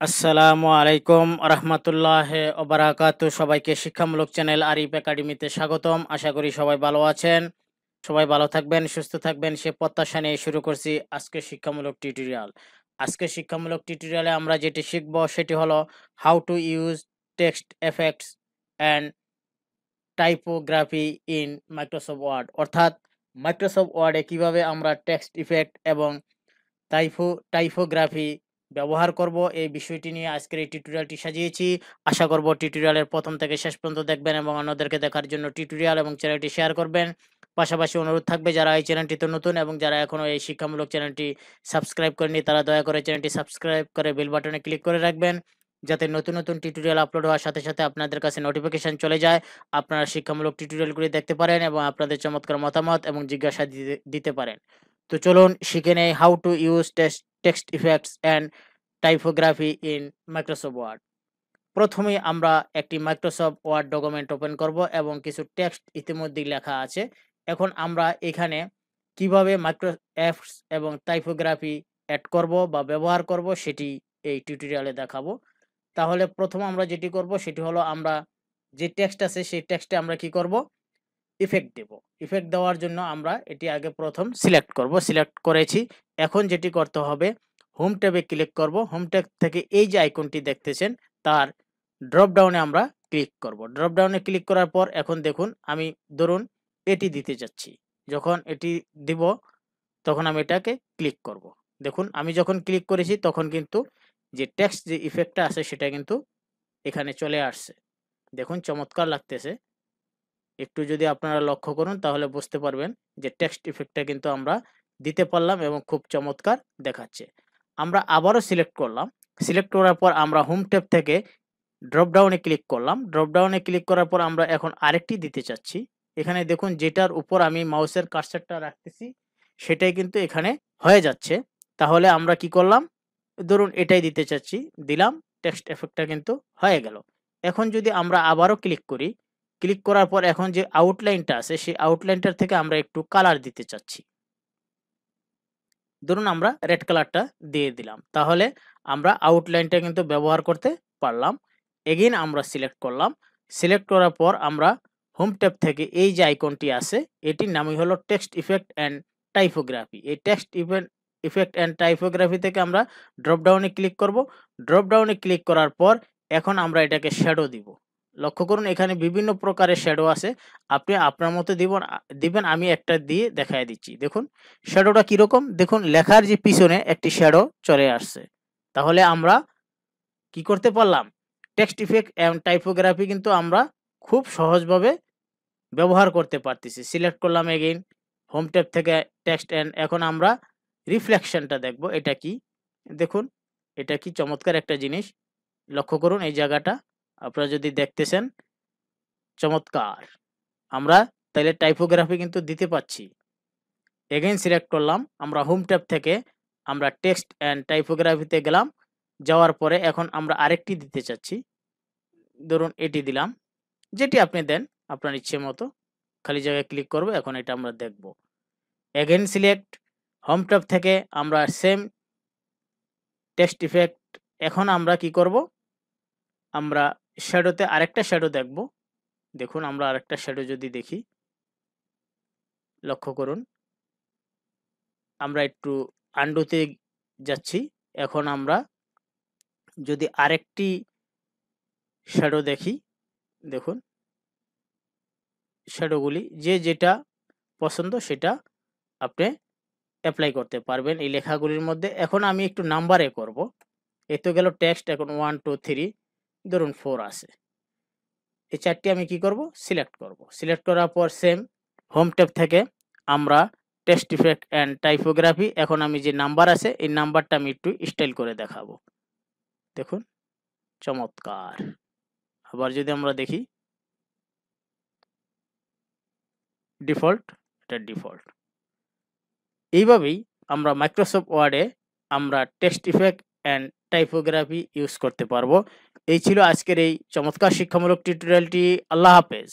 আসসালামু আলাইকুম রহমতুল্লাহ ওবারাকাতু। সবাইকে শিক্ষামূলক চ্যানেল আরিফ একাডেমিতে স্বাগতম। আশা করি সবাই ভালো আছেন, সবাই ভালো থাকবেন, সুস্থ থাকবেন সে প্রত্যাশা নিয়ে শুরু করছি আজকের শিক্ষামূলক টিউটোরিয়াল। আজকের শিক্ষামূলক টিউটোরিয়ালে আমরা যেটি শিখব সেটি হলো how to use text effects and typography in Microsoft Word, অর্থাৎ মাইক্রোসফট ওয়ার্ডে কিভাবে আমরা টেক্সট ইফেক্ট এবং টাইপোগ্রাফি ব্যবহার করব, এই বিষয়টি নিয়ে আজকের এই টিউটোরিয়ালটি সাজিয়েছি। আশা করব টিউটোরিয়ালের প্রথম থেকে শেষ পর্যন্ত দেখবেন এবং অন্যদেরকে দেখার জন্য টিউটোরিয়াল এবং চ্যানেলটি শেয়ার করবেন। পাশাপাশি অনুরোধ থাকবে, যারা এই চ্যানেলটিতে নতুন এবং যারা এখনও এই শিক্ষামূলক চ্যানেলটি সাবস্ক্রাইব করেনি, তারা দয়া করে চ্যানেলটি সাবস্ক্রাইব করে বেল বাটনে ক্লিক করে রাখবেন, যাতে নতুন নতুন টিউটোরিয়াল আপলোড হওয়ার সাথে সাথে আপনাদের কাছে নোটিফিকেশন চলে যায়, আপনারা শিক্ষামূলক টিউটোরিয়ালগুলি দেখতে পারেন এবং আপনাদের চমৎকার মতামত এবং জিজ্ঞাসা দিতে পারেন। তো চলুন শিখে নেই how to use text effects and typography in Microsoft Word. প্রথমেই আমরা একটি মাইক্রোসফট ওয়ার্ড ডকুমেন্ট ওপেন করব এবং কিছু টেক্সট ইতিমধ্যেই লেখা আছে। এখন আমরা এখানে কিভাবে মাইক্রো এফস এবং টাইপোগ্রাফি অ্যাড করব বা ব্যবহার করব সেটি এই টিউটোরিয়ালে দেখাবো। তাহলে প্রথম আমরা যেটি করব সেটি হলো, আমরা যে টেক্সট আছে সেই টেক্সটে আমরা কি করব, ইফেক্ট দেব। ইফেক্ট দেওয়ার জন্য আমরা এটি আগে প্রথম সিলেক্ট করব। সিলেক্ট করেছি, এখন যেটি করতে হবে, হোম ট্যাবে ক্লিক করব। হোম ট্যাব থেকে এই যে আইকনটি দেখতেছেন তার ড্রপ ডাউনে আমরা ক্লিক করব। ড্রপ ডাউনে ক্লিক করার পর এখন দেখুন, আমি ধরুন এটি দিতে যাচ্ছি। যখন এটি দিব তখন আমি এটাকে ক্লিক করব। দেখুন আমি যখন ক্লিক করেছি তখন কিন্তু যে টেক্সট যে ইফেক্টটা আছে সেটা কিন্তু এখানে চলে আসছে। দেখুন চমৎকার লাগতেছে। একটু যদি আপনারা লক্ষ্য করুন তাহলে বুঝতে পারবেন যে টেক্সট ইফেক্টটা কিন্তু আমরা দিতে পারলাম এবং খুব চমৎকার দেখাচ্ছে। আমরা আবারও সিলেক্ট করলাম। সিলেক্ট করার পর আমরা হোম ট্যাব থেকে ড্রপ ডাউনে ক্লিক করলাম। ড্রপ ডাউনে ক্লিক করার পর আমরা এখন আরেকটি দিতে চাচ্ছি। এখানে দেখুন যেটার উপর আমি মাউসের কার্সারটা রাখতেছি সেটাই কিন্তু এখানে হয়ে যাচ্ছে। তাহলে আমরা কি করলাম, ধরুন এটাই দিতে চাচ্ছি, দিলাম, টেক্সট এফেক্টটা কিন্তু হয়ে গেল। এখন যদি আমরা আবারও ক্লিক করি, ক্লিক করার পর এখন যে আউটলাইনটা আছে সেই আউটলাইনটার থেকে আমরা একটু কালার দিতে চাচ্ছি। ধরুন আমরা রেড কালারটা দিয়ে দিলাম, তাহলে আমরা আউটলাইনটা কিন্তু ব্যবহার করতে পারলাম। এগেইন আমরা সিলেক্ট করলাম। সিলেক্ট করার পর আমরা হোম ট্যাব থেকে এই যে আইকনটি আছে এটির নামই হলো টেক্সট ইফেক্ট অ্যান্ড টাইপোগ্রাফি। এই টেক্সট ইফেক্ট অ্যান্ড টাইপোগ্রাফি থেকে আমরা ড্রপ ডাউনে ক্লিক করব। ড্রপ ডাউনে ক্লিক করার পর এখন আমরা এটাকে শ্যাডো দিব। লক্ষ্য করুন এখানে বিভিন্ন প্রকারের শ্যাডো আছে, আপনি আপনার মতো দিবেন। আমি একটা দিয়ে দেখায় দিচ্ছি। দেখুন শ্যাডোটা কিরকম, দেখুন লেখার যে পিছনে একটি শ্যাডো চলে আসছে। তাহলে আমরা কি করতে পারলাম, টেক্সট ইফেক্ট এবং টাইপোগ্রাফি কিন্তু আমরা খুব সহজভাবে ব্যবহার করতে পারতেছি। সিলেক্ট করলাম এগেইন হোম ট্যাব থেকে টেক্সট অ্যান্ড এখন আমরা রিফ্লেকশনটা দেখব এটা কি। দেখুন এটা কি চমৎকার একটা জিনিস, লক্ষ্য করুন এই জায়গাটা আপনারা যদি দেখতেছেন চমৎকার। আমরা তাইলে টাইপোগ্রাফি কিন্তু দিতে পাচ্ছি। এগেইন সিলেক্ট করলাম, আমরা হোম ট্যাব থেকে আমরা টেক্সট অ্যান্ড টাইপোগ্রাফিতে গেলাম। যাওয়ার পরে এখন আমরা আরেকটি দিতে চাচ্ছি, ধরুন এটি দিলাম। যেটি আপনি দেন আপনার ইচ্ছে মতো, খালি জায়গায় ক্লিক করব। এখন এটা আমরা দেখব। এগেইন সিলেক্ট, হোম ট্যাব থেকে আমরা সেম টেক্সট ইফেক্ট। এখন আমরা কি করব, আমরা শ্যাডোতে আরেকটা শ্যাডো দেখব। দেখুন আমরা আরেকটা শ্যাডো যদি দেখি, লক্ষ্য করুন আমরা একটু আন্ডুতে যাচ্ছি। এখন আমরা যদি আরেকটি শ্যাডো দেখি, দেখুন শ্যাডোগুলি যে যেটা পছন্দ সেটা আপনি অ্যাপ্লাই করতে পারবেন এই লেখাগুলির মধ্যে। এখন আমি একটু নাম্বারে করব। এই তো গেল টেক্সট, এখন 1 2 3 ধরুন 4 আছে। এই চারটি আমি কি করব, সিলেক্ট করব। সিলেক্ট করার পর সেম হোম ট্যাব থেকে আমরা টেক্সট ইফেক্ট অ্যান্ড টাইপোগ্রাফি, এখন আমি যে নাম্বার আছে এই নাম্বারটা আমি একটু স্টাইল করে দেখাবো। দেখুন চমৎকার। আবার যদি আমরা দেখি ডিফল্ট, এটা ডিফল্ট। এইভাবেই আমরা মাইক্রোসফট ওয়ার্ডে আমরা text effect and typography use করতে পারবো। এই ছিল আজকের এই চমৎকার শিক্ষামূলক টিউটোরিয়ালটি। আল্লাহ হাফেজ।